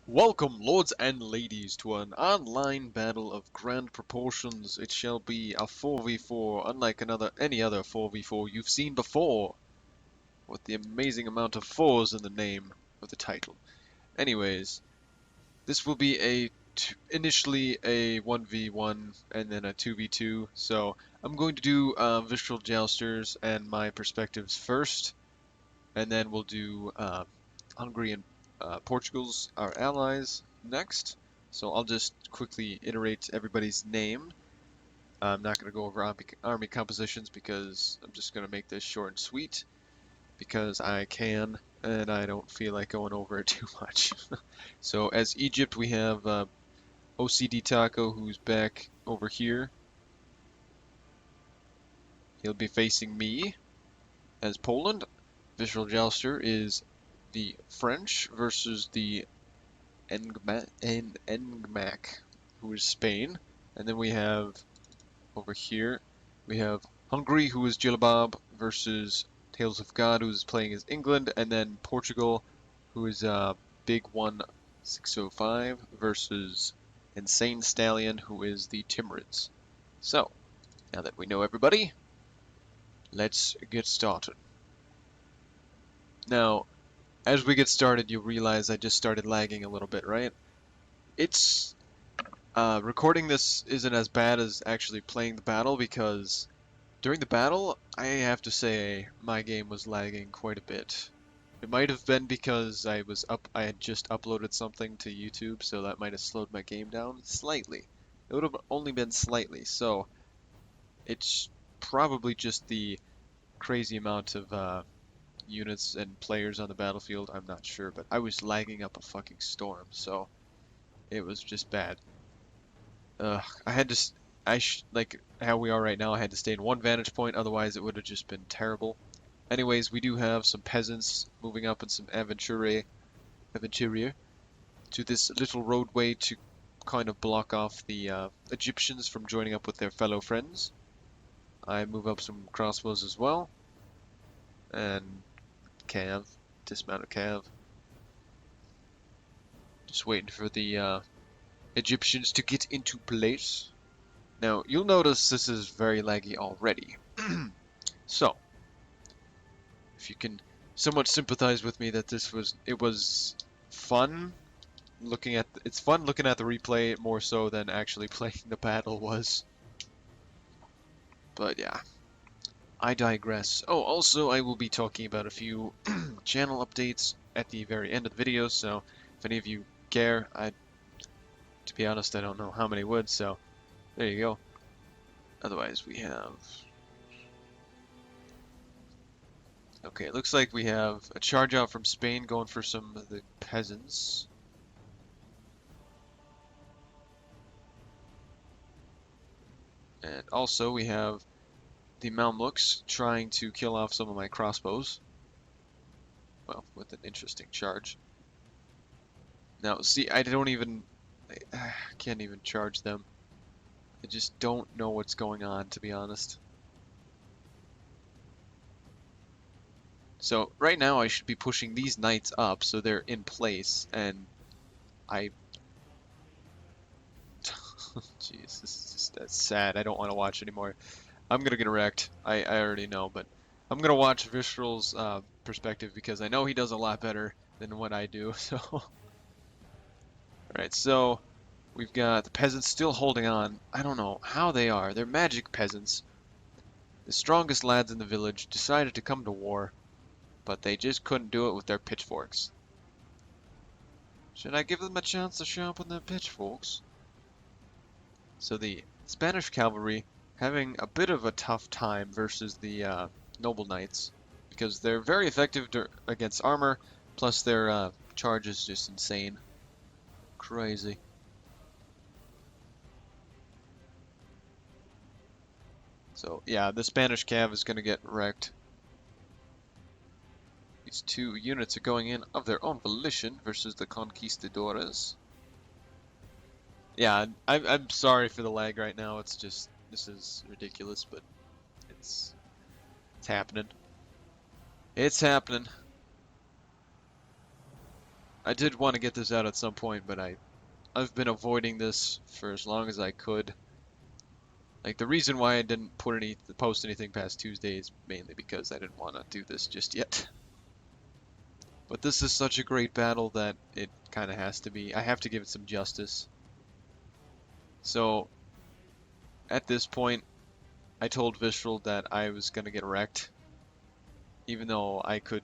Welcome, lords and ladies, to an online battle of grand proportions. It shall be a 4v4, unlike any other 4v4 you've seen before, with the amazing amount of fours in the name of the title. Anyways, this will be initially a 1v1 and then a 2v2, so I'm going to do Visceral Jousters and my perspectives first, and then we'll do Hungary and Portugal's our allies next. So I'll just quickly iterate everybody's name. I'm not going to go over army compositions because I'm just going to make this short and sweet because I can and I don't feel like going over it too much. So as Egypt we have OCD Taco, who's back over here. He'll be facing me. As Poland, Visceral Jouster is the French versus the Engmac, who is Spain. And then we have, over here, we have Hungary, who is Jilabab, versus Tales of God, who is playing as England. And then Portugal, who is Big 1605, versus Insane Stallion, who is the Timurids. So, now that we know everybody, let's get started. Now, as we get started, you realize I just started lagging a little bit, right? It's recording this isn't as bad as actually playing the battle because during the battle, I have to say my game was lagging quite a bit. It might have been because I had just uploaded something to YouTube, so that might have slowed my game down slightly. It would have only been slightly, so it's probably just the crazy amount of units and players on the battlefield. I'm not sure, but I was lagging up a fucking storm, so it was just bad. I had to, like how we are right now, I had to stay in one vantage point, otherwise it would have just been terrible. Anyways, we do have some peasants moving up and some aventurier to this little roadway to kind of block off the Egyptians from joining up with their fellow friends. I move up some crossbows as well, and cav, dismount a cav. Just waiting for the Egyptians to get into place. Now, you'll notice this is very laggy already. So, if you can somewhat sympathize with me that it was fun it's fun looking at the replay more so than actually playing the battle was. But yeah, I digress. Oh, also I will be talking about a few channel updates at the very end of the video, so if any of you care, to be honest, I don't know how many would, so there you go. Otherwise, we have... Okay, it looks like we have a charge out from Spain going for some of the peasants. And also we have the Mamluks trying to kill off some of my crossbows. Well, with an interesting charge. Now, see, I can't even charge them. I just don't know what's going on, to be honest. So, right now I should be pushing these knights up so they're in place, and I... Jeez, that's sad. I don't want to watch anymore. I'm gonna get wrecked. I already know, but I'm gonna watch Visceral's perspective because I know he does a lot better than what I do, so... Alright, so... We've got the peasants still holding on. I don't know how they are. They're magic peasants. The strongest lads in the village decided to come to war, but they just couldn't do it with their pitchforks. Should I give them a chance to sharpen their pitchforks? So the Spanish cavalry having a bit of a tough time versus the noble knights, because they're very effective against armor, plus their charge is just insane. Crazy. So yeah, the Spanish cav is going to get wrecked. These two units are going in of their own volition versus the conquistadores. Yeah, I'm sorry for the lag right now. It's just, this is ridiculous, but it's happening. It's happening. I did want to get this out at some point, but I've been avoiding this for as long as I could. Like, the reason why I didn't post anything past Tuesday is mainly because I didn't want to do this just yet. But this is such a great battle that it kind of has to be. I have to give it some justice. So, at this point, I told Visceral that I was going to get wrecked. Even though I could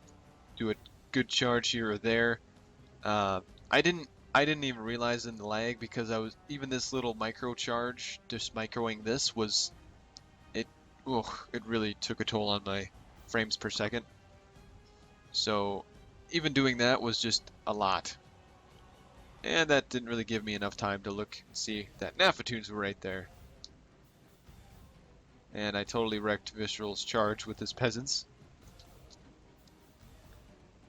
do a good charge here or there. Uh, I didn't I didn't even realize in the lag because I was even this little micro charge, just microing this was it. Ugh, it really took a toll on my frames per second. So even doing that was just a lot, and that didn't really give me enough time to look and see that Nafatoons were right there. And I totally wrecked Visceral's charge with his peasants.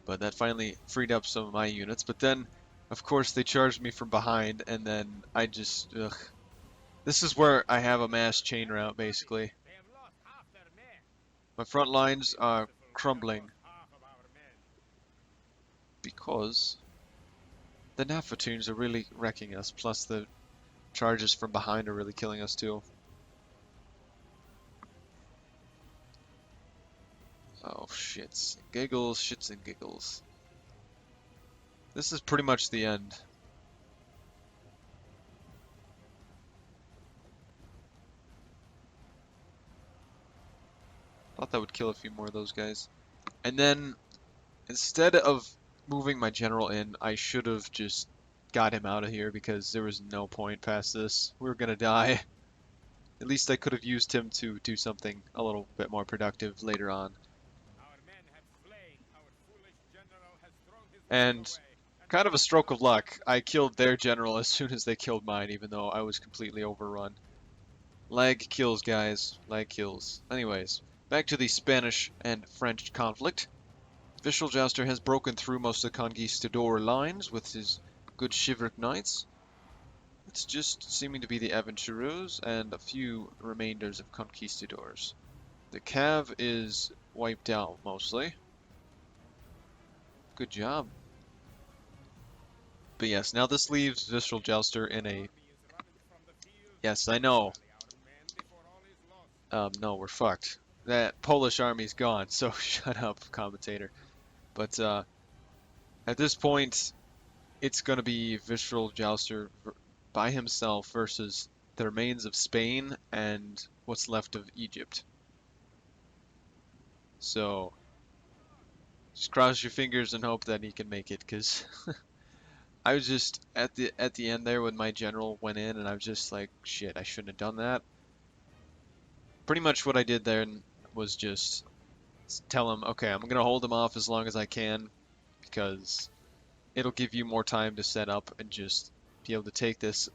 But that finally freed up some of my units. But then, of course, they charged me from behind, and then I just, ugh. This is where I have a mass chain route, basically. My front lines are crumbling because the Nafatoons are really wrecking us, plus the charges from behind are really killing us too. Oh, shits. Giggles, shits and giggles. This is pretty much the end. Thought that would kill a few more of those guys. And then, instead of moving my general in, I should have just got him out of here because there was no point past this. We were gonna die. At least I could have used him to do something a little bit more productive later on. And kind of a stroke of luck, I killed their general as soon as they killed mine, even though I was completely overrun. Lag kills, guys. Lag kills. Anyways, back to the Spanish and French conflict. Visceral Jouster has broken through most of the conquistador lines with his good chivalric knights. It's just seeming to be the aventureros and a few remainders of conquistadors. The cav is wiped out mostly. Good job. But yes, now this leaves Visceral Jouster in a... Yes, I know. No, we're fucked. That Polish army's gone, so shut up, commentator. But at this point, it's going to be Visceral Jouster by himself versus the remains of Spain and what's left of Egypt. So just cross your fingers and hope that he can make it, because I was just at the end there when my general went in, and I was just like, shit, I shouldn't have done that. Pretty much what I did there was just tell him, okay, I'm gonna hold him off as long as I can, because it'll give you more time to set up and just be able to take this,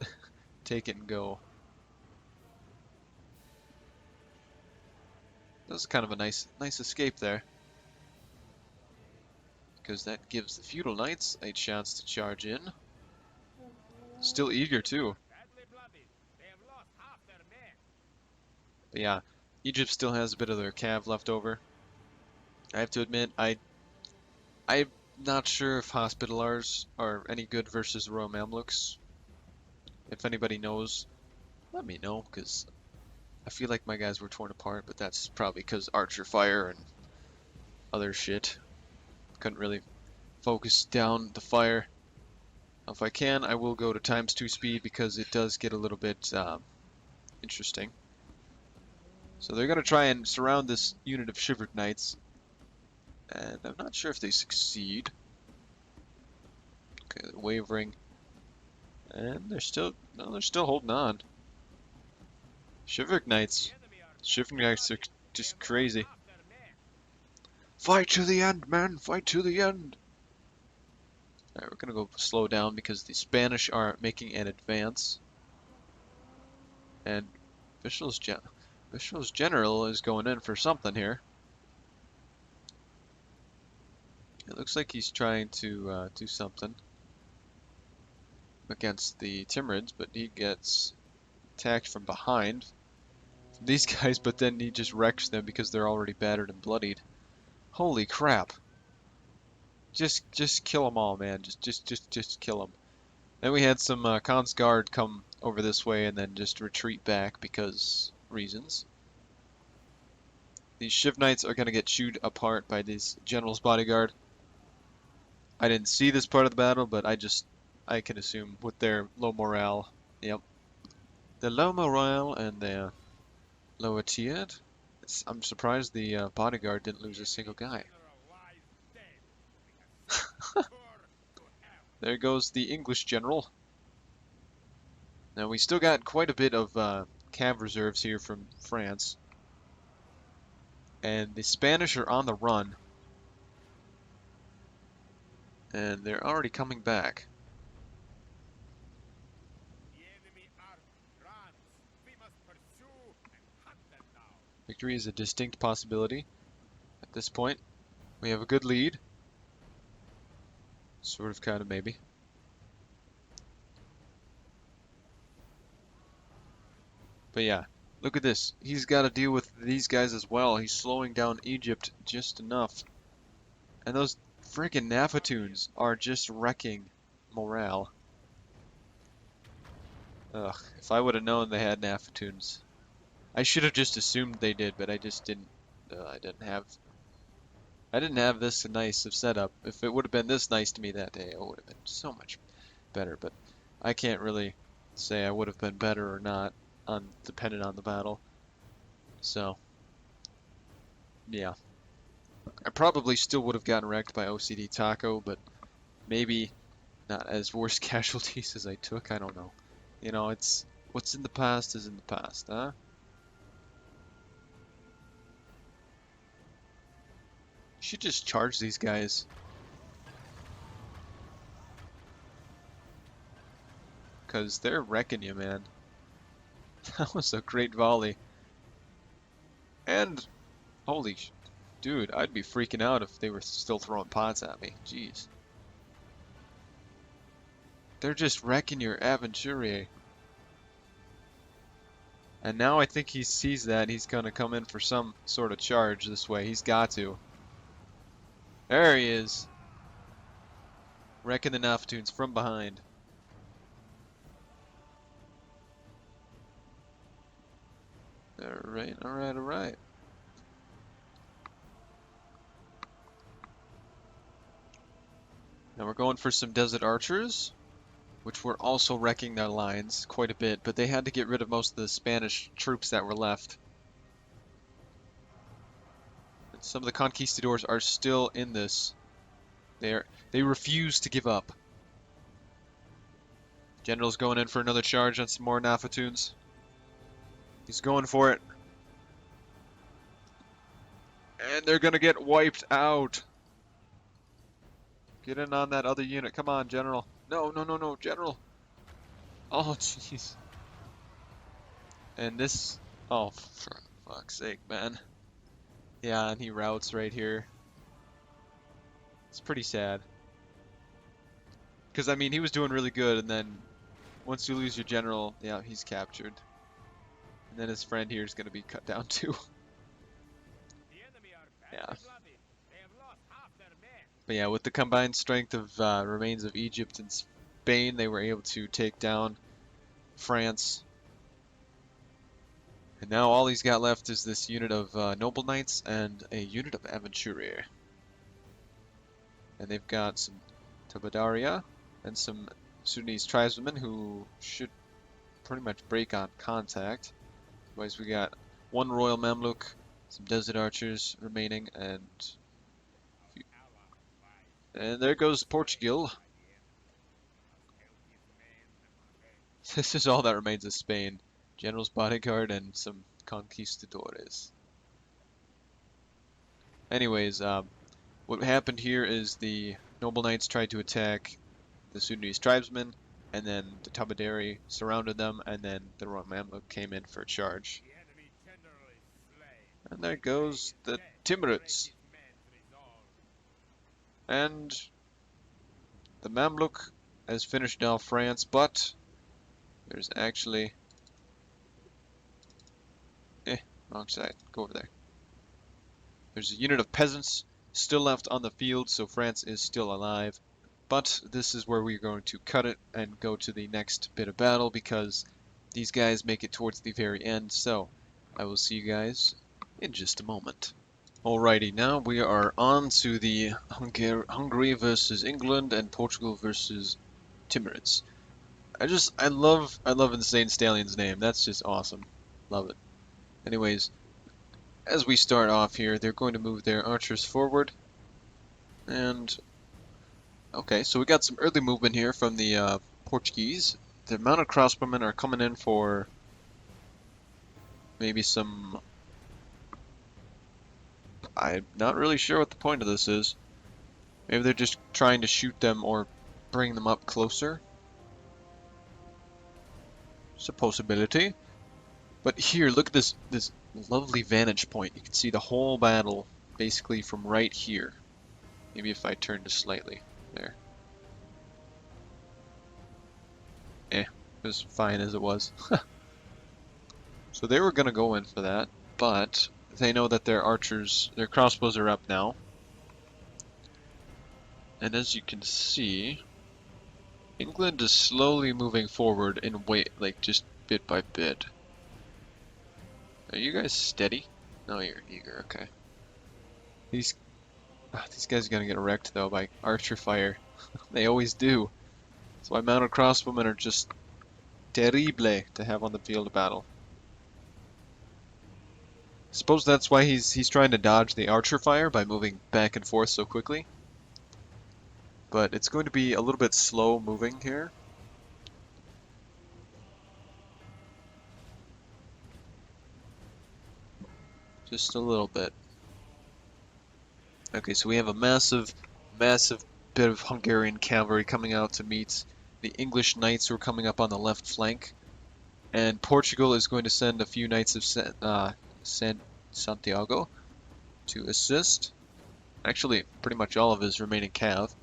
take it and go. That was kind of a nice escape there, because that gives the feudal knights a chance to charge in. Still eager too. But yeah, Egypt still has a bit of their cav left over. I have to admit, I'm not sure if Hospitallers are any good versus Royal Mamluks. If anybody knows, let me know, because I feel like my guys were torn apart, but that's probably because Archer Fire and other shit. Couldn't really focus down the fire. If I can, I will go to ×2 speed because it does get a little bit interesting. So they're going to try and surround this unit of Chivalric Knights, and I'm not sure if they succeed. Okay, they're wavering, and they're still holding on. Chivalric Knights are just crazy. Fight to the end, man! Fight to the end! Alright, we're gonna go slow down because the Spanish are making an advance. And Visceral's general is going in for something here. It looks like he's trying to do something against the Timurids, but he gets attacked from behind. These guys, but then he just wrecks them because they're already battered and bloodied. Holy crap. Just kill them all, man. Just kill them. Then we had some Khan's Guard come over this way and then just retreat back because reasons. These Shiv Knights are gonna get chewed apart by these General's bodyguard. I didn't see this part of the battle, but I can assume with their low morale. Yep. The low morale and their lower tiered. I'm surprised the bodyguard didn't lose a single guy. There goes the English general. Now we still got quite a bit of cav reserves here from France. And the Spanish are on the run. And they're already coming back. Victory is a distinct possibility at this point. We have a good lead. Sort of, kind of, maybe. But yeah, look at this. He's got to deal with these guys as well. He's slowing down Egypt just enough. And those friggin' Nafatoons are just wrecking morale. Ugh, if I would have known they had Nafatoons. I should have just assumed they did, but I just didn't. I didn't have this nice of setup. If it would have been this nice to me that day, it would have been so much better. But I can't really say I would have been better or not, dependent on the battle. So, yeah. I probably still would have gotten wrecked by OCD Taco, but maybe not as worse casualties as I took. I don't know. You know, it's what's in the past is in the past, huh? You should just charge these guys. Because they're wrecking you, man. That was a great volley. And, holy dude, I'd be freaking out if they were still throwing pots at me. Jeez. They're just wrecking your Aventurier. And now I think he sees that he's gonna come in for some sort of charge this way. He's got to. There he is. Wrecking the Nafatoons from behind. Alright, alright, alright. Now we're going for some Desert Archers, which were also wrecking their lines quite a bit, but they had to get rid of most of the Spanish troops that were left. And some of the conquistadors are still in this. They refuse to give up. General's going in for another charge on some more Nafatoons. He's going for it. And they're gonna get wiped out. Get in on that other unit. Come on, General. No, no, no, no, General. Oh, jeez. And this... Oh, for fuck's sake, man. Yeah, and he routes right here. It's pretty sad. Because, I mean, he was doing really good, and then once you lose your general, yeah, he's captured. And then his friend here is going to be cut down too. Yeah. But yeah, with the combined strength of remains of Egypt and Spain, they were able to take down France. And now all he's got left is this unit of Noble Knights and a unit of Aventurier. And they've got some Tabadaria and some Sudanese tribesmen who should pretty much break on contact. Otherwise, we got one Royal Mamluk, some Desert Archers remaining, and there goes Portugal. This is all that remains of Spain. General's bodyguard and some conquistadores. Anyways, what happened here is the Noble Knights tried to attack the Sudanese tribesmen, and then the Tabadari surrounded them, and then the Royal Mamluk came in for a charge. And there goes the Timurids. And the Mamluk has finished off France, but there's actually... wrong side. Go over there. There's a unit of peasants still left on the field, so France is still alive. But this is where we're going to cut it and go to the next bit of battle because these guys make it towards the very end. So I will see you guys in just a moment. Alrighty, now we are on to the Hungary versus England and Portugal versus Timorids. I love Insane Stallion's name. That's just awesome. Love it. Anyways, as we start off here, they're going to move their archers forward. And okay, so we got some early movement here from the Portuguese. The mounted crossbowmen are coming in for maybe some. I'm not really sure what the point of this is. Maybe they're just trying to shoot them or bring them up closer. It's a possibility. But here, look at this lovely vantage point. You can see the whole battle basically from right here. Maybe if I turn this slightly. There. It was fine as it was. So they were gonna go in for that, but they know that their archers, their crossbows are up now. And as you can see, England is slowly moving forward in weight, like just bit by bit. Are you guys steady? No, you're eager, okay. These guys are gonna get wrecked though by archer fire. They always do. That's why mounted crossbowmen are just terrible to have on the field of battle. Suppose that's why he's trying to dodge the archer fire by moving back and forth so quickly. But it's going to be a little bit slow moving here. Just a little bit. Okay, so we have a massive bit of Hungarian cavalry coming out to meet the English knights who are coming up on the left flank. And Portugal is going to send a few knights of Santiago to assist. Actually, pretty much all of his remaining cav.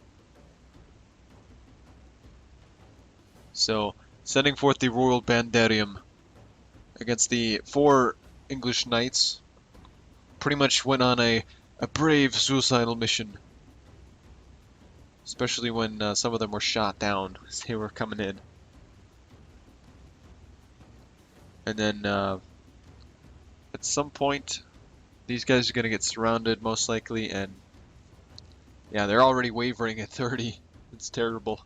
So, sending forth the Royal Banderium against the 4 English knights. Pretty much went on a brave suicidal mission. Especially when some of them were shot down as they were coming in. And then at some point, these guys are going to get surrounded most likely, and yeah, they're already wavering at 30. It's terrible.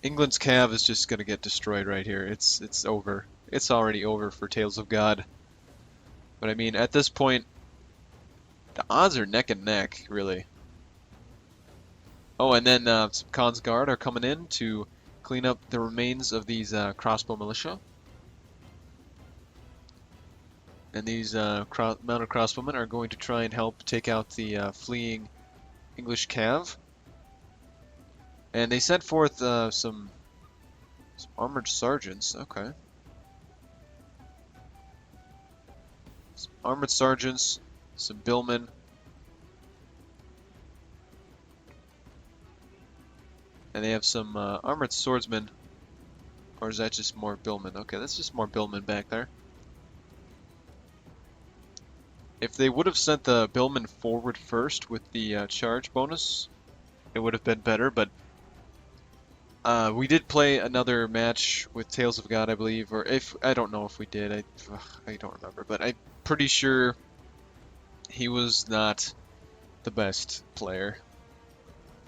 England's cav is just going to get destroyed right here. It's over. It's already over for Tales of God. But I mean, at this point, the odds are neck and neck, really. Oh, and then some Khan's Guard are coming in to clean up the remains of these crossbow militia. And these mounted crossbowmen are going to try and help take out the fleeing English cav. And they sent forth some armored sergeants. Okay. Some armored sergeants, some billmen. And they have some armored swordsmen. Or is that just more billmen? Okay, that's just more billmen back there. If they would have sent the billmen forward first with the charge bonus, it would have been better, but we did play another match with Tales of God, I believe, or if I don't know if we did. I don't remember, but I'm pretty sure he was not the best player.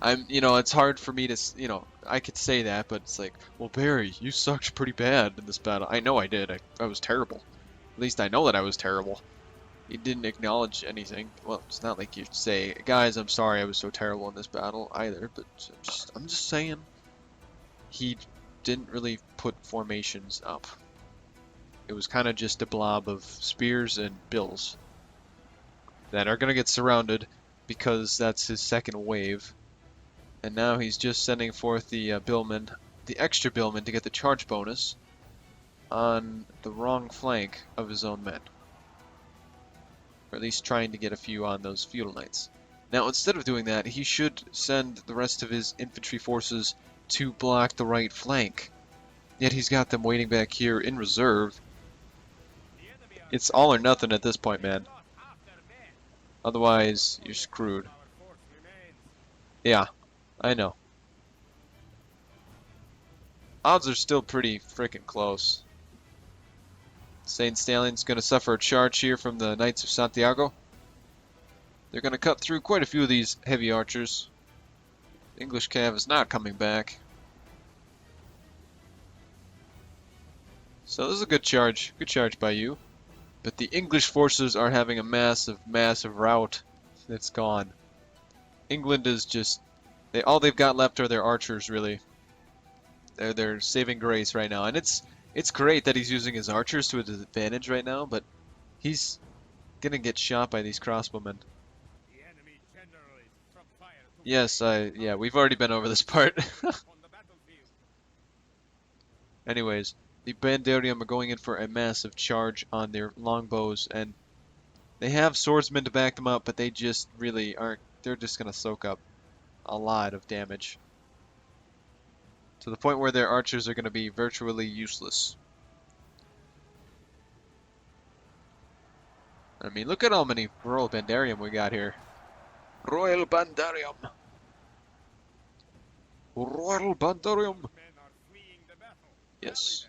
It's hard for me to, I could say that, but it's like, well, Barry, you sucked pretty bad in this battle. I know I did. I was terrible. At least I know that I was terrible. He didn't acknowledge anything. Well, it's not like you say, guys, I'm sorry I was so terrible in this battle either, but I'm just saying. He didn't really put formations up. It was kind of just a blob of spears and bills that are going to get surrounded because that's his second wave. And now he's just sending forth the billmen, the extra billmen, to get the charge bonus on the wrong flank of his own men. Or at least trying to get a few on those feudal knights. Now, instead of doing that, he should send the rest of his infantry forces to block the right flank. Yet he's got them waiting back here in reserve. It's all or nothing at this point, man. Otherwise, you're screwed. Yeah, I know. Odds are still pretty freaking close. Saint Stalion's going to suffer a charge here from the Knights of Santiago. They're going to cut through quite a few of these heavy archers. The English cav is not coming back. So this is a good charge by you. But the English forces are having a massive, massive rout. It's gone. England is just, all they've got left are their archers, really. They're their saving grace right now, and it's great that he's using his archers to his advantage right now, but he's gonna get shot by these crossbowmen. Yes, yeah, we've already been over this part. Anyways, the Bandarium are going in for a massive charge on their longbows, and they have swordsmen to back them up, but they just really aren't. They're just gonna soak up a lot of damage. To the point where their archers are going to be virtually useless. I mean, look at how many Royal Bandarium we got here. Royal Bandarium! Royal Bandarium! Yes.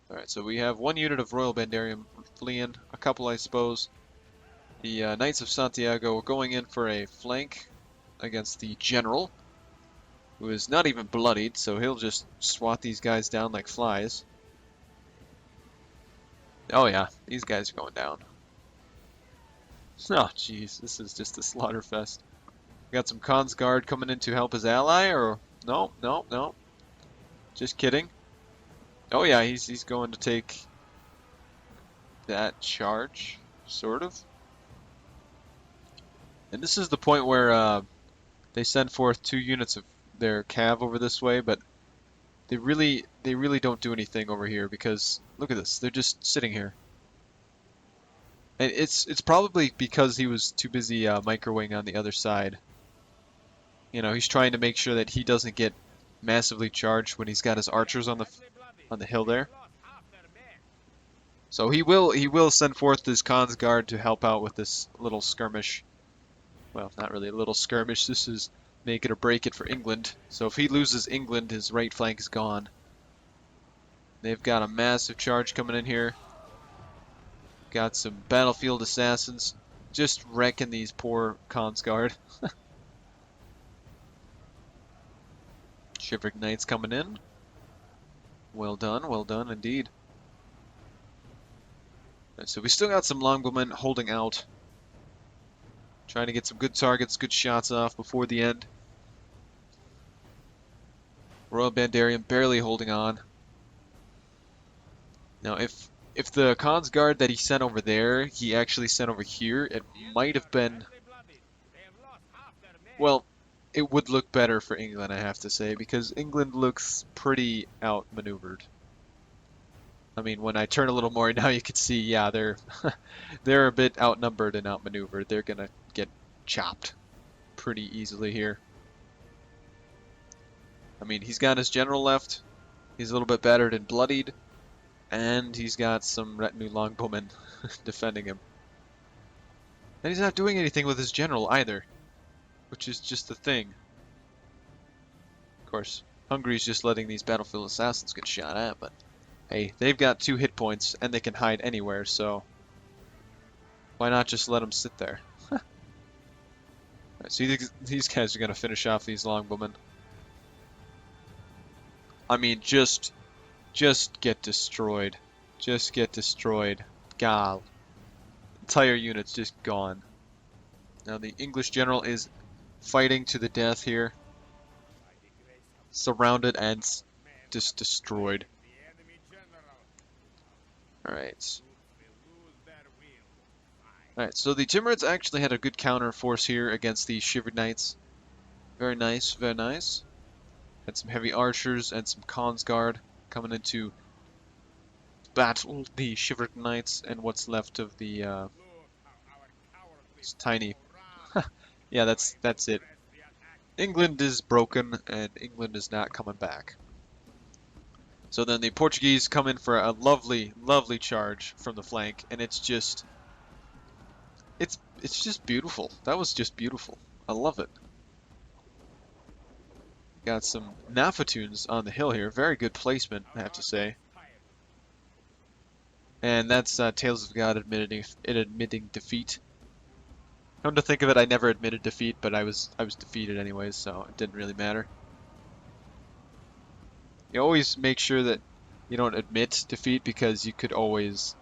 Alright, so we have one unit of Royal Bandarium fleeing, a couple I suppose. The Knights of Santiago are going in for a flank against the General, who is not even bloodied, so he'll just swat these guys down like flies. Oh yeah, these guys are going down. Oh jeez, this is just a slaughter fest. We got some Khan's Guard coming in to help his ally, or no, no, no. Just kidding. Oh yeah, he's going to take that charge, sort of. And this is the point where they send forth 2 units of their cav over this way, but they really don't do anything over here because look at this, they're just sitting here. And it's probably because he was too busy microwing on the other side. You know, he's trying to make sure that he doesn't get massively charged when he's got his archers on the hill there. So he will send forth his Khan's Guard to help out with this little skirmish. Well, not really a little skirmish. This is make it or break it for England. So if he loses England, his right flank is gone. They've got a massive charge coming in here. Got some battlefield assassins just wrecking these poor Khan's Guard. Shivering Knights coming in. Well done indeed. Right, so we still got some longbowmen holding out. Trying to get some good targets, good shots off before the end. Royal Bandarium barely holding on. Now if the Khan's Guard that he sent over there, he actually sent over here, it might have been... Well, it would look better for England, I have to say, because England looks pretty outmaneuvered. I mean, when I turn a little more now, you can see, yeah, they're a bit outnumbered and outmaneuvered. They're gonna get chopped pretty easily here. I mean, he's got his general left. He's a little bit battered and bloodied, and he's got some retinue longbowmen defending him. And he's not doing anything with his general either, which is just the thing. Of course, Hungary's just letting these battlefield assassins get shot at, but hey, they've got 2 hit points and they can hide anywhere, so why not just let them sit there? Right, so these guys are going to finish off these longbowmen. I mean, just get destroyed. Just get destroyed. God. Entire unit's just gone. Now the English general is fighting to the death here. Surrounded and just destroyed. Alright. Alright, so the Timurids actually had a good counter force here against the Shivered Knights. Very nice, very nice. Had some heavy archers and some Khan's Guard coming in to battle the Shivered Knights and what's left of the tiny... Yeah, that's it. England is broken and England is not coming back. So then the Portuguese come in for a lovely, lovely charge from the flank, and it's it's just beautiful. That was just beautiful. I love it. Got some Nafatunes on the hill here. Very good placement, I have to say. And that's Tales of God admitting defeat. Come to think of it, I never admitted defeat, but I was defeated anyways, so it didn't really matter. You always make sure that you don't admit defeat because you could always,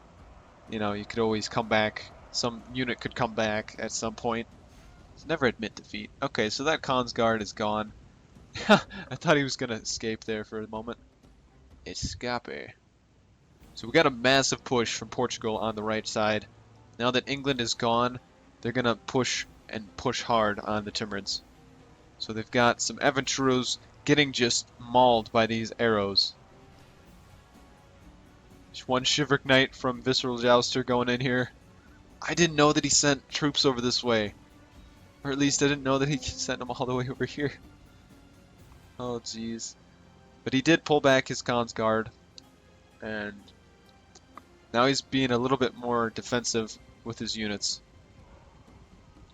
you could always come back. Some unit could come back at some point. So never admit defeat. Okay, so that Khan's guard is gone. I thought he was gonna escape there for a moment. Escape. So we got a massive push from Portugal on the right side. Now that England is gone, they're gonna push and push hard on the Timurids. So they've got some Aventuros getting just mauled by these arrows. There's one Shiveric Knight from Visceral Jouster going in here. I didn't know that he sent troops over this way. Or at least I didn't know that he sent them all the way over here. Oh jeez. But he did pull back his Khan's guard. And now he's being a little bit more defensive with his units.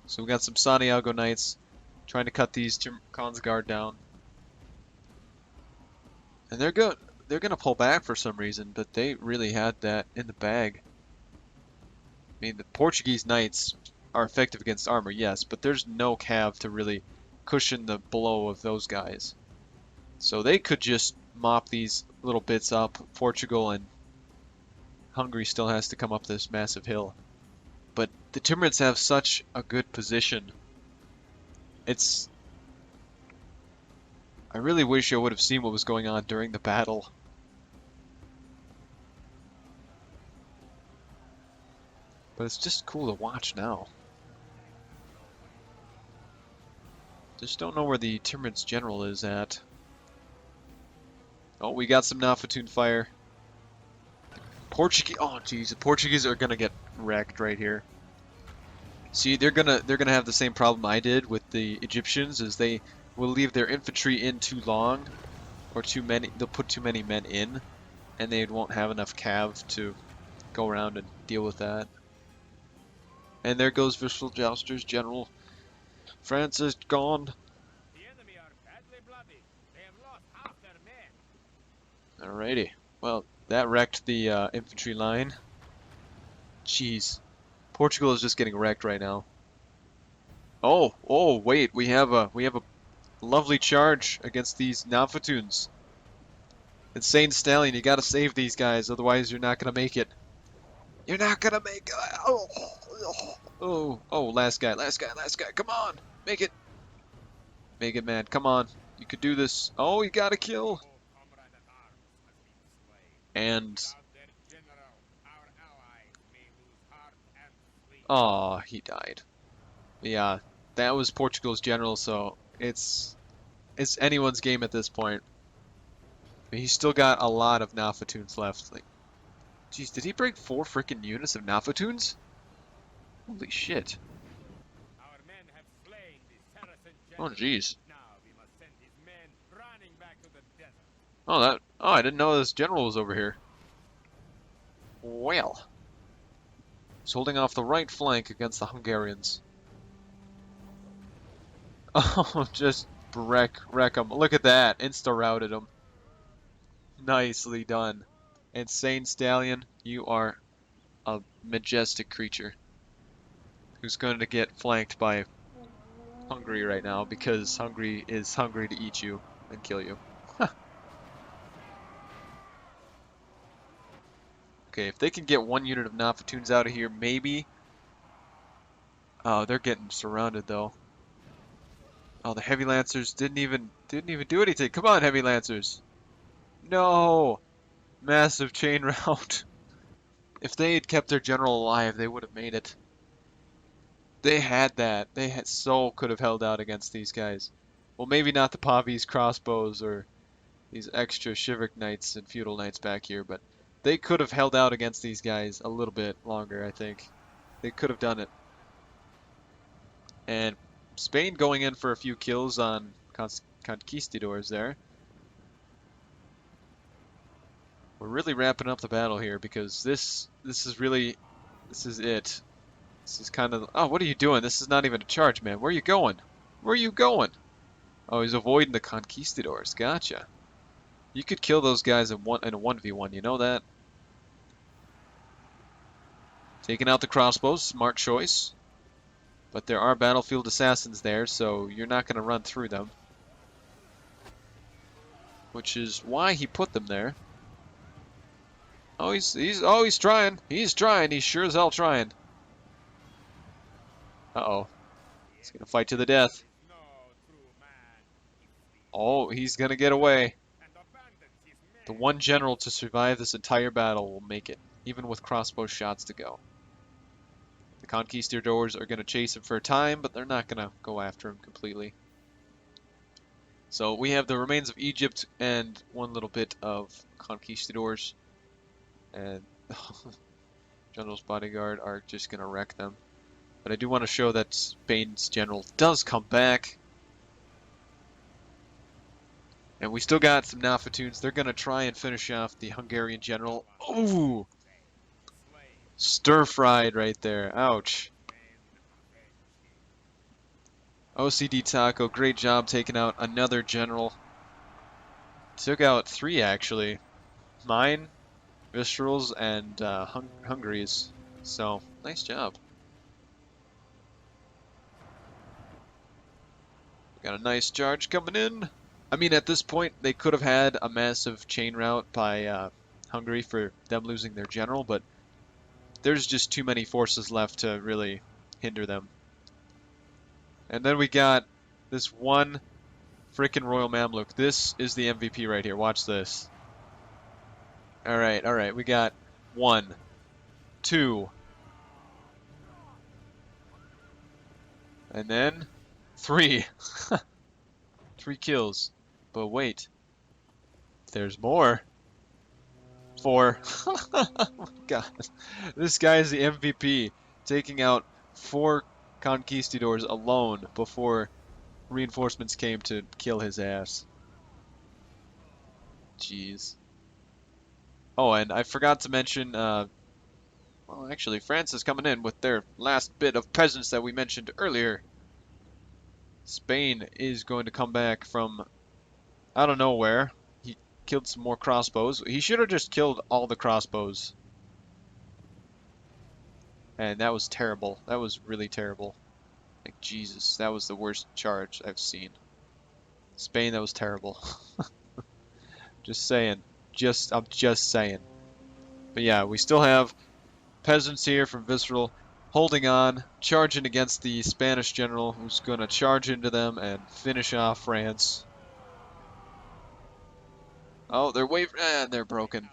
So we got some Santiago Knights trying to cut these Khan's guard down. And they're good. They're gonna pull back for some reason, but they really had that in the bag. I mean, the Portuguese knights are effective against armor, yes, but there's no cav to really cushion the blow of those guys. So they could just mop these little bits up. Portugal and Hungary still has to come up this massive hill. But the Timurids have such a good position. I really wish I would have seen what was going on during the battle. But it's just cool to watch now. Just don't know where the Timurids general is at. Oh, we got some Nafatun fire. Portuguese. Oh, geez, the Portuguese are gonna get wrecked right here. See, they're gonna have the same problem I did with the Egyptians, is they will leave their infantry in too long, or too many. They'll put too many men in, and they won't have enough cav to go around and deal with that. And there goes Visceral Jouster's general. France is gone. The enemy are badly bloody. They have lost half their men. Alrighty. Well, that wrecked the infantry line. Jeez. Portugal is just getting wrecked right now. Oh, wait, we have a lovely charge against these Nafatuns. Insane Stallion, you gotta save these guys, otherwise you're not gonna make it. You're not gonna make it. Oh, last guy, come on, make it. Make it, man, come on. You could do this. Oh, you got a kill. And oh, he died. Yeah, that was Portugal's general, so it's anyone's game at this point. I mean, he's still got a lot of Nafatuns left. Like, jeez, did he break 4 freaking units of Nafatuns? Holy shit. Our men have slain the Saracen Oh, general. jeez. Now we must send his men running back to the desert. Oh, I didn't know this general was over here. Well, he's holding off the right flank against the Hungarians. Oh, just wreck him. Look at that, insta-routed him. Nicely done. Insane Stallion, you are a majestic creature who's going to get flanked by Hungary right now because Hungary is hungry to eat you and kill you. Okay, if they can get 1 unit of Nafatuns out of here, maybe. Oh, they're getting surrounded though. Oh, the Heavy Lancers didn't even do anything. Come on, Heavy Lancers. No! Massive chain rout. If they had kept their general alive, they would have made it. They had that. They could have held out against these guys. Well, maybe not the Pavi's crossbows or these extra Shiveric Knights and Feudal Knights back here, but they could have held out against these guys a little bit longer, I think. They could have done it. And Spain going in for a few kills on conquistadors there. We're really wrapping up the battle here because this is it. This is kind of... Oh, what are you doing? This is not even a charge, man. Where are you going? Where are you going? Oh, he's avoiding the conquistadors. Gotcha. You could kill those guys in a 1v1, you know that? Taking out the crossbows, smart choice. But there are battlefield assassins there, so you're not going to run through them. Which is why he put them there. Oh, he's trying. He's trying. He's sure as hell trying. Uh-oh. He's going to fight to the death. Oh, he's going to get away. The one general to survive this entire battle will make it, even with crossbow shots to go. The conquistadors are going to chase him for a time, but they're not going to go after him completely. So we have the remains of Egypt and one little bit of conquistadors. And General's bodyguard are just going to wreck them. But I do want to show that Spain's general does come back. And we still got some Nafatunes. They're going to try and finish off the Hungarian general. Ooh! Stir-fried right there. Ouch. OCD Taco, great job taking out another general. Took out 3, actually. Mine, Visceral's, and Hungary's. So, nice job. Got a nice charge coming in. I mean, at this point, they could have had a massive chain rout by Hungary for them losing their general, but there's just too many forces left to really hinder them. And then we got this one frickin' Royal Mamluk. This is the MVP right here. Watch this. Alright, we got 1, 2, and then 3. 3 kills. But wait, there's more. 4. Oh my god. This guy is the MVP, taking out 4 conquistadors alone before reinforcements came to kill his ass. Jeez. Oh, and I forgot to mention, well, actually, France is coming in with their last bit of peasants that we mentioned earlier. Spain is going to come back from out of nowhere. He killed some more crossbows. He should have just killed all the crossbows. And that was terrible. That was really terrible. Like, Jesus, that was the worst charge I've seen. Spain, that was terrible. Just saying. I'm just saying. But yeah, we still have peasants here from Visceral holding on, charging against the Spanish general who's going to charge into them and finish off France. Oh, they're waving, and they're broken.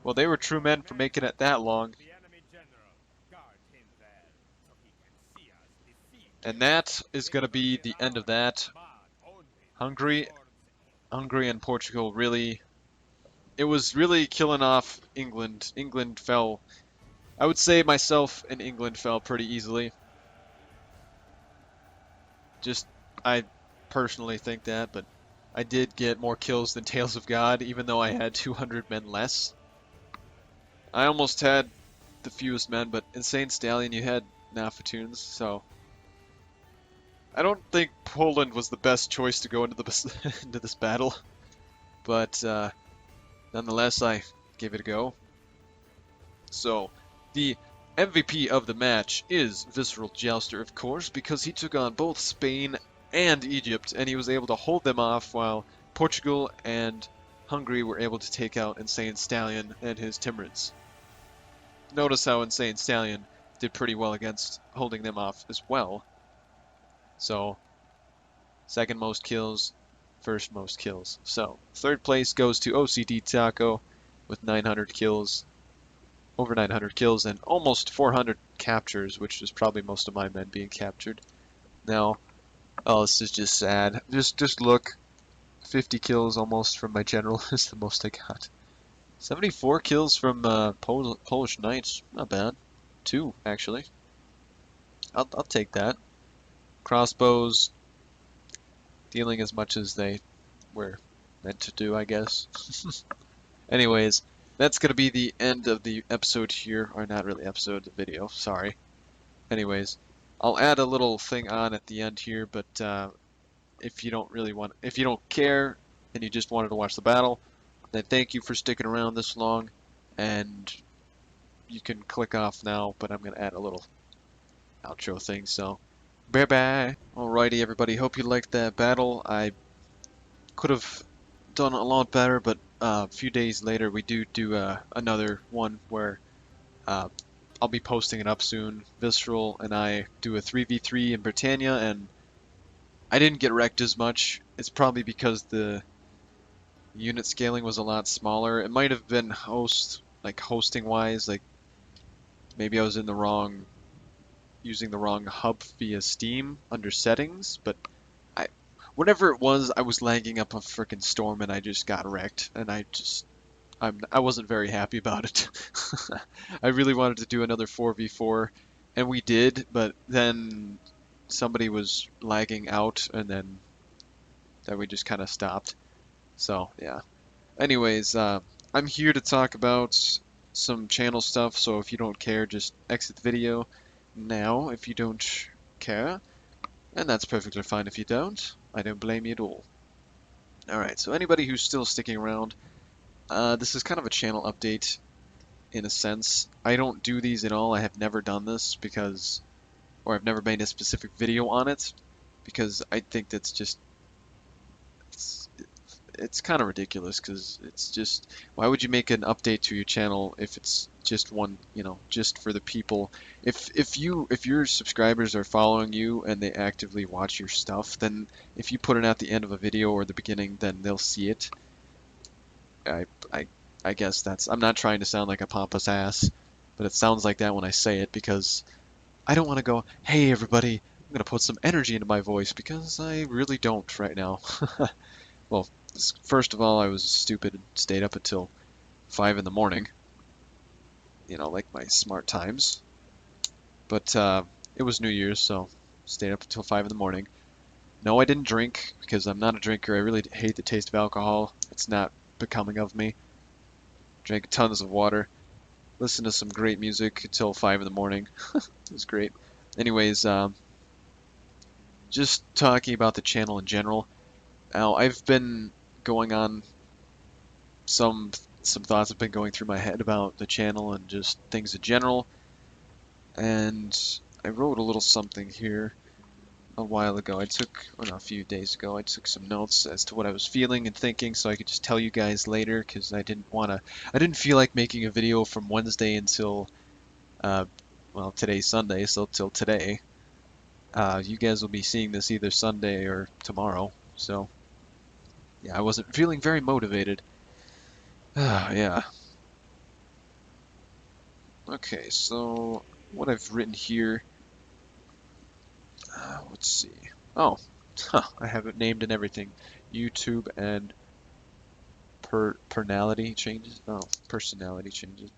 Well, they were true men for making it that long. And that is going to be the end of that. Hungary and Portugal really... It was really killing off England. England fell... I would say myself and England fell pretty easily. I personally think that, but I did get more kills than Tales of God, even though I had 200 men less. I almost had the fewest men, but Insane Stallion, you had Nafatunes, so... I don't think Poland was the best choice to go into into this battle, but nonetheless, I gave it a go. So, the MVP of the match is Visceral Jouster, of course, because he took on both Spain and Egypt, and he was able to hold them off while Portugal and Hungary were able to take out Insane Stallion and his Timurids. Notice how Insane Stallion did pretty well against holding them off as well. So, second most kills, first most kills. So, third place goes to OCD Taco with 900 kills, over 900 kills, and almost 400 captures, which is probably most of my men being captured. Now, oh, this is just sad. Just look, 50 kills almost from my general is the most I got. 74 kills from Polish Knights, not bad. 2, actually. I'll take that. Crossbows, dealing as much as they were meant to do, I guess. Anyways, that's gonna be the end of the episode here, or not really episode, the video. Sorry. Anyways, I'll add a little thing on at the end here, but if you don't care, and you just wanted to watch the battle, then thank you for sticking around this long, and you can click off now. But I'm gonna add a little outro thing, so bye bye. Alrighty, everybody. Hope you liked that battle. I could have done a lot better, but a few days later we do another one where uh, I'll be posting it up soon. Visceral and I do a 3v3 in Britannia, and I didn't get wrecked as much. It's probably because the unit scaling was a lot smaller. It might have been hosting wise, like maybe I was in the wrong, using the wrong hub via Steam under settings, but I, whatever it was, I was lagging up a freaking storm and I just got wrecked, and I wasn't very happy about it. I really wanted to do another 4v4, and we did, but then somebody was lagging out, and then we just kind of stopped. So yeah. Anyways, I'm here to talk about some channel stuff, so if you don't care, just exit the video now if you don't care, and that's perfectly fine if you don't. I don't blame you at all. Alright, so anybody who's still sticking around, this is kind of a channel update in a sense. I don't do these at all. I have never done this or I've never made a specific video on it, because I think that's just, it's, it's kind of ridiculous, because it's just, why would you make an update to your channel if it's just one, just for the people? If your subscribers are following you and they actively watch your stuff, then if you put it at the end of a video or the beginning, then they'll see it. I I I guess I'm not trying to sound like a pompous ass, but it sounds like that when I say it, because I don't want to go, hey everybody, I'm gonna put some energy into my voice, because I really don't right now. Well, first of all, I was stupid and stayed up until 5 in the morning, like my smart times. But it was New Year's, so stayed up until 5 in the morning. No, I didn't drink, because I'm not a drinker. I really hate the taste of alcohol. It's not becoming of me. Drank tons of water. Listened to some great music until 5 in the morning. It was great. Anyways, just talking about the channel in general. Now, I've been going on some thoughts have been going through my head about the channel and just things in general, and I wrote a little something here a while ago. A few days ago, I took some notes as to what I was feeling and thinking, so I could just tell you guys later, because I didn't feel like making a video from Wednesday until, well, today's Sunday, so till today. You guys will be seeing this either Sunday or tomorrow, so yeah, I wasn't feeling very motivated. Yeah. Okay, so what I've written here, let's see. Oh, I have it named and everything. YouTube and personality changes. Oh, personality changes.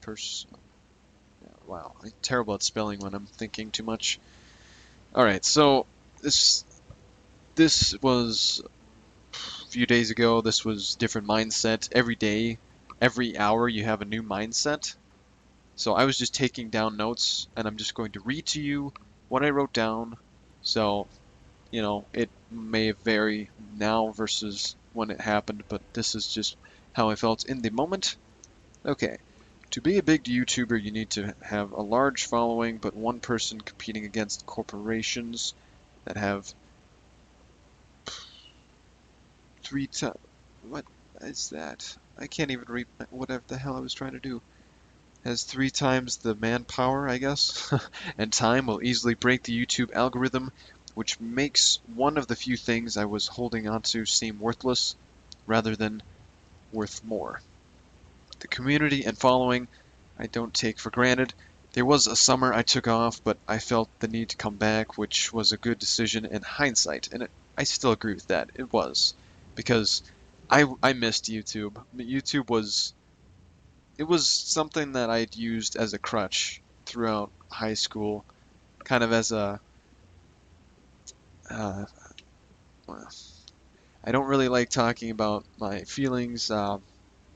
Yeah, wow, I'm terrible at spelling when I'm thinking too much. All right, so this was a few days ago. This was different mindset. Every day, every hour, you have a new mindset. So I was just taking down notes, and I'm just going to read to you what I wrote down. So, it may vary now versus when it happened, but this is just how I felt in the moment. Okay. To be a big YouTuber, you need to have a large following, but one person competing against corporations that have three times. What is that? I can't even read whatever the hell I was trying to do. Has 3 times the manpower, I guess, and time will easily break the YouTube algorithm, which makes one of the few things I was holding onto seem worthless rather than worth more. The community and following I don't take for granted. There was a summer I took off, but I felt the need to come back, which was a good decision in hindsight, and I still agree with that. It was, because I missed YouTube. YouTube was it was something that I'd used as a crutch throughout high school, kind of as a uh, well, I don't really like talking about my feelings.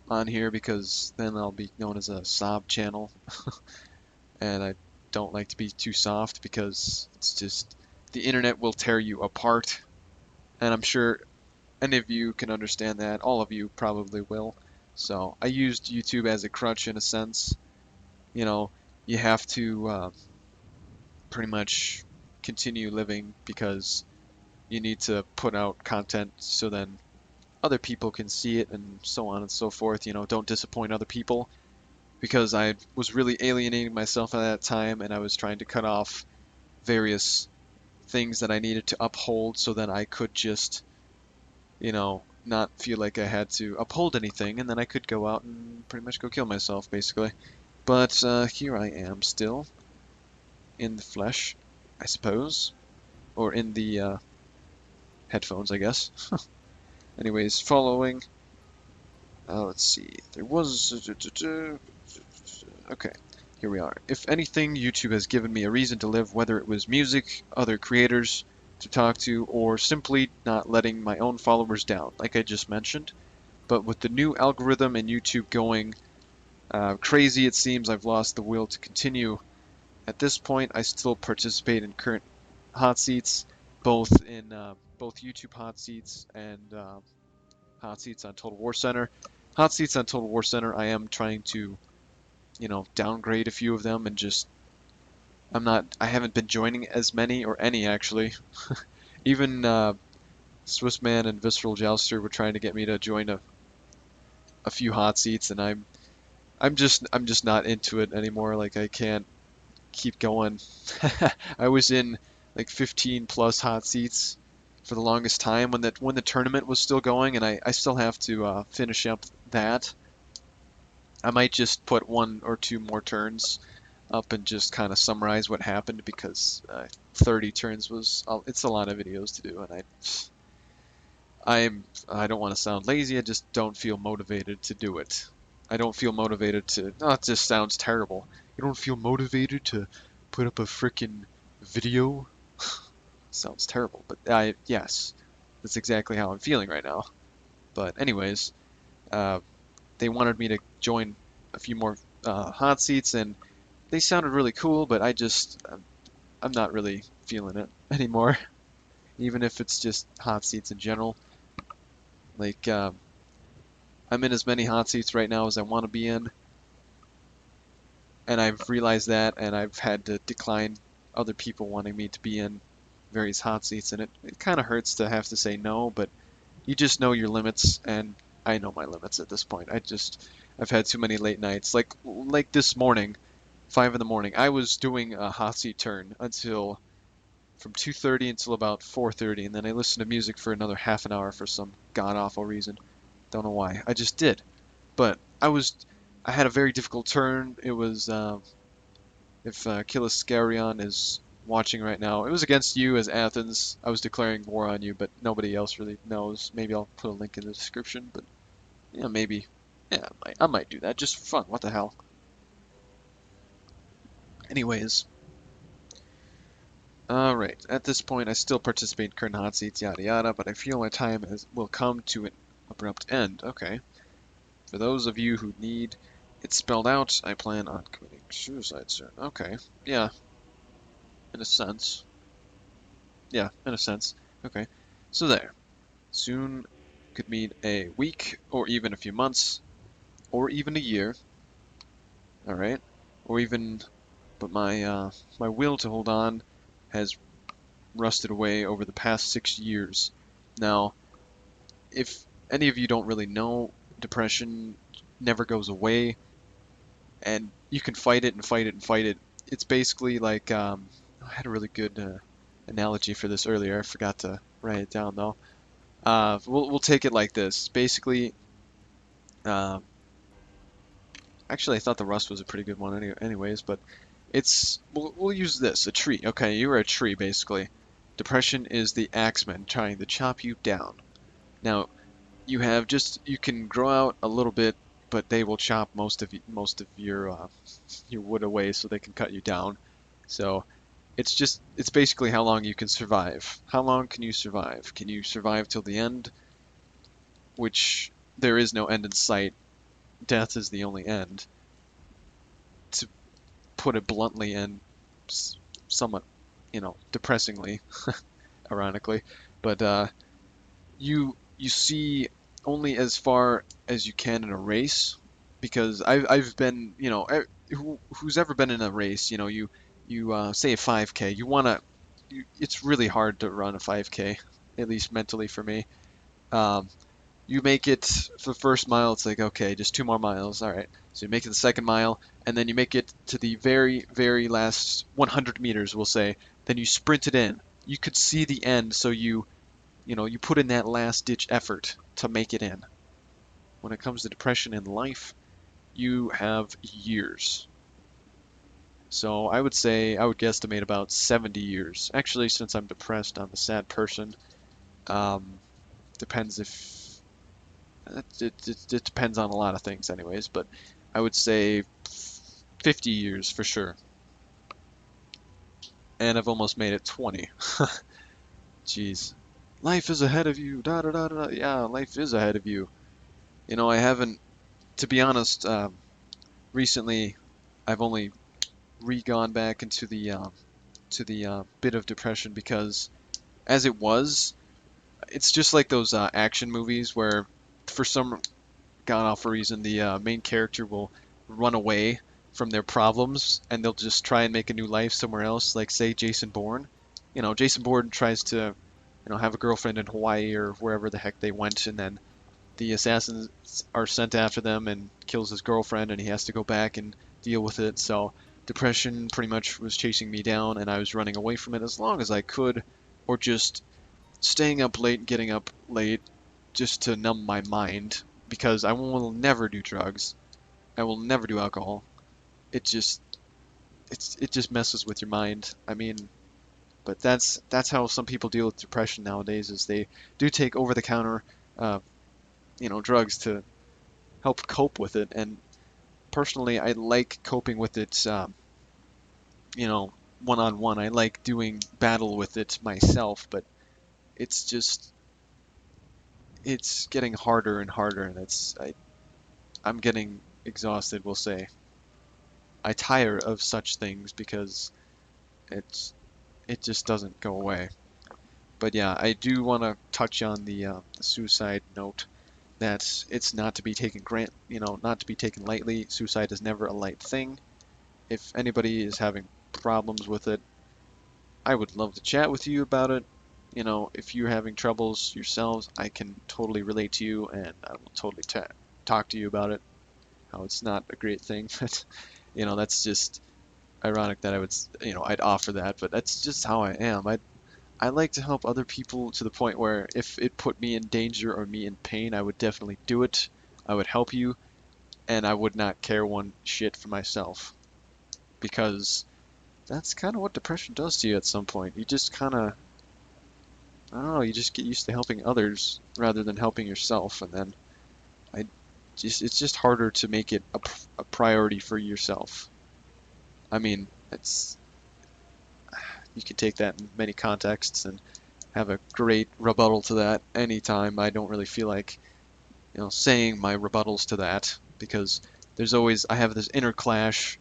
on here because then I'll be known as a sob channel, and I don't like to be too soft because it's just the internet will tear you apart, and I'm sure any of you can understand that. All of you probably will. So I used YouTube as a crutch in a sense. You know, you have to pretty much continue living because you need to put out content so then other people can see it and so on and so forth. You know, don't disappoint other people because I was really alienating myself at that time and I was trying to cut off various things that I needed to uphold so that I could just, you know, not feel like I had to uphold anything and then I could go out and pretty much go kill myself basically. But here I am still in the flesh, I suppose, or in the headphones, I guess. Anyways, following. Let's see. There was. Okay, here we are. If anything, YouTube has given me a reason to live, whether it was music, other creators to talk to, or simply not letting my own followers down, like I just mentioned. But with the new algorithm and YouTube going crazy, it seems I've lost the will to continue. At this point, I still participate in current hot seats, both YouTube hot seats and hot seats on Total War Center. Hot seats on Total War Center, I am trying to, you know, downgrade a few of them and just I haven't been joining as many or any actually. Even Swissman and Visceral Jouster were trying to get me to join a few hot seats, and I'm just not into it anymore. Like I can't keep going. I was in like 15 plus hot seats for the longest time when the tournament was still going, and I still have to finish up that. I might just put one or two more turns up and just kind of summarize what happened because 30 turns was it's a lot of videos to do, and I don't want to sound lazy. I just don't feel motivated to do it. I don't feel motivated to. Oh, it just sounds terrible. You don't feel motivated to put up a freaking video? Sounds terrible, but yes, that's exactly how I'm feeling right now. But anyways, uh, they wanted me to join a few more hot seats, and they sounded really cool, but I'm not really feeling it anymore. Even if it's just hot seats in general. Like I'm in as many hot seats right now as I want to be in, and I've realized that, and I've had to decline other people wanting me to be in various hot seats, and it kind of hurts to have to say no, but you just know your limits, and I know my limits at this point. I've had too many late nights. Like this morning, 5 in the morning, I was doing a hot seat turn until from 2:30 until about 4:30, and then I listened to music for another half an hour for some god-awful reason. Don't know why. I just did. But I had a very difficult turn. It was, if Kiliscarion is watching right now, it was against you as Athens. I was declaring war on you, but nobody else really knows. Maybe I'll put a link in the description, but yeah, maybe. Yeah, I might do that just for fun. What the hell? Anyways, alright. At this point, I still participate in current hot seats, yada yada, but I feel my time will come to an abrupt end. Okay. For those of you who need it spelled out, I plan on committing suicide soon. Okay. Yeah, in a sense. Yeah, in a sense. Okay. So there. Soon could mean a week, or even a few months, or even a year. Alright. Or even, but my will to hold on has rusted away over the past 6 years. Now, if any of you don't really know, depression never goes away, and you can fight it and fight it and fight it. It's basically like I had a really good analogy for this earlier. I forgot to write it down though. We'll take it like this. Basically, uh, actually, I thought the rust was a pretty good one, anyways. But we'll use this, a tree. Okay, you are a tree basically. Depression is the axeman trying to chop you down. Now, you can grow out a little bit, but they will chop most of your wood away so they can cut you down. So it's basically how long you can survive. How long can you survive? Can you survive till the end? Which there is no end in sight. death is the only end, to put it bluntly and somewhat, depressingly, ironically. But you see only as far as you can in a race, because I've been, who's ever been in a race, you say a 5K, it's really hard to run a 5K, at least mentally for me. Um, you make it for the first mile, it's like, okay, just 2 more miles, all right. So you make it the second mile, and then you make it to the very, very last 100 meters, we'll say. Then you sprint it in. You could see the end, so you put in that last ditch effort to make it in. When it comes to depression in life, you have years. So I would say, I would guesstimate about 70 years. Actually, since I'm depressed, I'm a sad person. Um, Depends if it depends on a lot of things, anyways. But I would say 50 years for sure. And I've almost made it 20. Jeez. Life is ahead of you. Da da da da. Yeah, life is ahead of you. I haven't, to be honest. Recently, I've only re-gone back into the bit of depression because, as it was, it's just like those action movies where, for some god awful reason, the main character will run away from their problems and they'll just try and make a new life somewhere else. Like, say, Jason Bourne. Jason Bourne tries to, have a girlfriend in Hawaii or wherever the heck they went, and then the assassins are sent after them and kills his girlfriend, and he has to go back and deal with it. So depression pretty much was chasing me down, and I was running away from it as long as I could, or just staying up late and getting up late just to numb my mind, because I will never do drugs. I will never do alcohol. It just it just messes with your mind. I mean, but that's how some people deal with depression nowadays, is they do take over the counter uh, drugs to help cope with it. And personally, I like coping with it, you know, one on one. I like doing battle with it myself, but it's just it's getting harder and harder, and I'm getting exhausted. We'll say I tire of such things because it's it just doesn't go away. But yeah, I do want to touch on the suicide note, that it's not to be taken not to be taken lightly. Suicide is never a light thing. If anybody is having problems with it, I would love to chat with you about it. If you're having troubles yourselves, I can totally relate to you, and I will totally talk to you about it. How it's not a great thing, but that's just ironic that I'd offer that, but that's just how I am. I like to help other people to the point where if it put me in danger or me in pain, I would definitely do it. I would help you, and I would not care one shit for myself, because that's kind of what depression does to you at some point. You just kind of, I don't know, you just get used to helping others rather than helping yourself, and then it's just harder to make it a priority for yourself. I mean, you can take that in many contexts and have a great rebuttal to that anytime. I don't really feel like, saying my rebuttals to that, because I have this inner clash,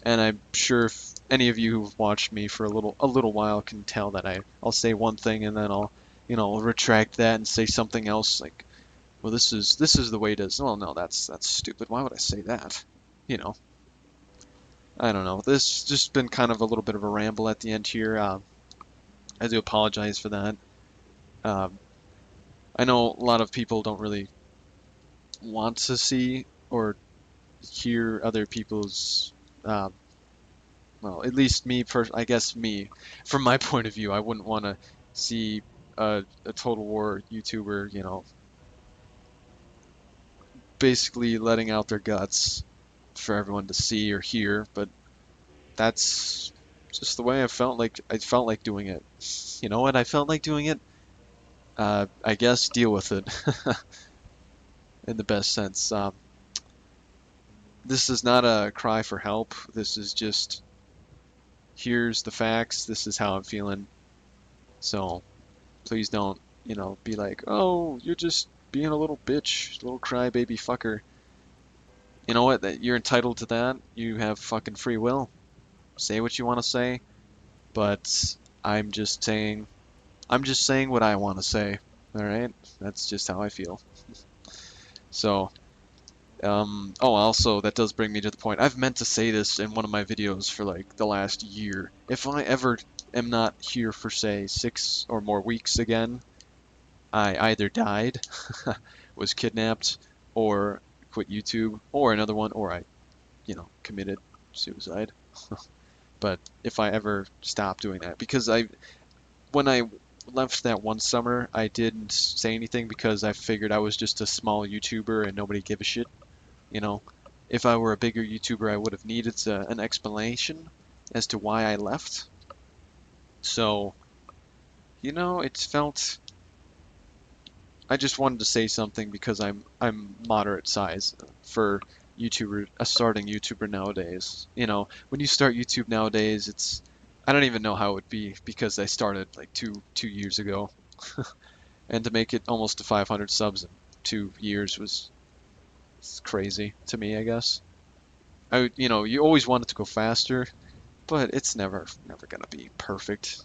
and I'm sure if any of you who've watched me for a little while can tell that I'll say one thing and then I'll retract that and say something else, like, well, this is the way it is. Well, no, that's stupid. Why would I say that? You know, I don't know. This just been kind of a little bit of a ramble at the end here. I do apologize for that. Um, I know a lot of people don't really want to see or hear other people's, um, well, at least I guess me, from my point of view, I wouldn't want to see a Total War YouTuber, basically letting out their guts for everyone to see or hear, but that's just the way I felt like doing it. You know what? I felt like doing it. I guess deal with it in the best sense. This is not a cry for help. This is just, here's the facts. This is how I'm feeling. So please don't, be like, oh, you're just being a little bitch, little crybaby fucker. You know what? That you're entitled to that. You have fucking free will. Say what you want to say, but I'm just saying I'm just saying what I want to say. All right? That's just how I feel. So, oh, also, that does bring me to the point. I've meant to say this in one of my videos for like the last year. If I ever am not here for, say, 6 or more weeks again, I either died, was kidnapped, or quit YouTube, or another one, or I, committed suicide. But if I ever stop doing that, because when I left that one summer, I didn't say anything because I figured I was just a small YouTuber and nobody gave a shit. You know, if I were a bigger YouTuber, I would have needed an explanation as to why I left. So, it felt I just wanted to say something because I'm moderate size for a starting YouTuber nowadays. When you start YouTube nowadays, I don't even know how it would be because I started like two years ago, and to make it almost to 500 subs in 2 years was it's crazy to me, I guess. You always want it to go faster, but it's never gonna be perfect.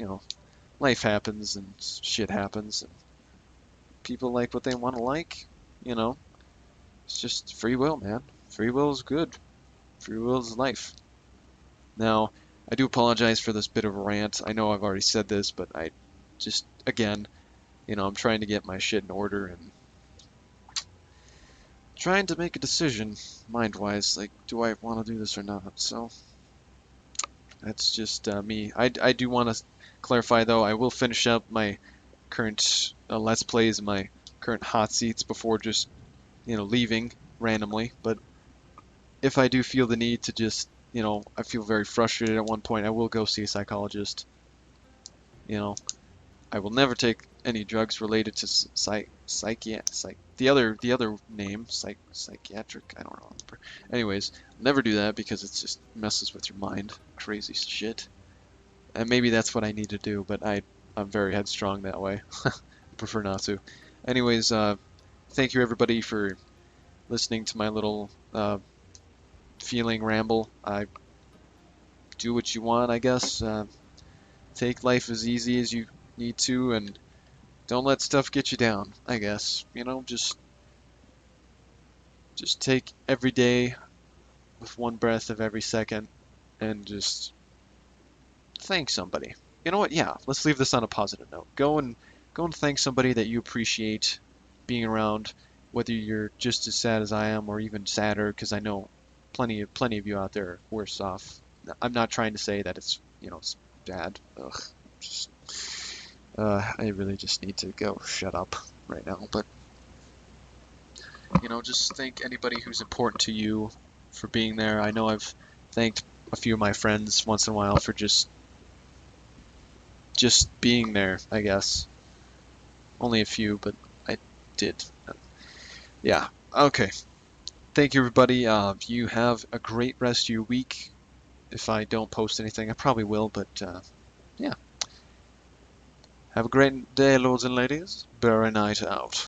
Life happens and shit happens, and people like what they want to like. You know, it's just free will, man. Free will is good. Free will is life. Now, I do apologize for this bit of a rant. I know I've already said this, but I just, again, I'm trying to get my shit in order and trying to make a decision, mind-wise, like, do I want to do this or not? So, that's just me. I do want to clarify, though, I will finish up my current Let's Plays and my current hot seats before just, leaving randomly, but if I do feel the need to just, I feel very frustrated at one point, I will go see a psychologist. You know, I will never take any drugs related to the other name, psychiatric, I don't remember. Anyways, never do that because it just messes with your mind. Crazy shit. And maybe that's what I need to do, but I'm very headstrong that way. I prefer not to. Anyways, thank you everybody for listening to my little feeling ramble. I do what you want, I guess. Take life as easy as you need to, and don't let stuff get you down, I guess. Just take every day with one breath of every second, and just thank somebody. You know what? Yeah, let's leave this on a positive note. Go and thank somebody that you appreciate being around, whether you're just as sad as I am or even sadder, because I know plenty of you out there are worse off. I'm not trying to say that it's bad. Ugh, just I really just need to go shut up right now. But just thank anybody who's important to you for being there. I know I've thanked a few of my friends once in a while for just being there, I guess. Only a few, but I did. Yeah. Okay. Thank you, everybody. You have a great rest of your week. If I don't post anything, I probably will, but yeah. Have a great day, lords and ladies. Berry night out.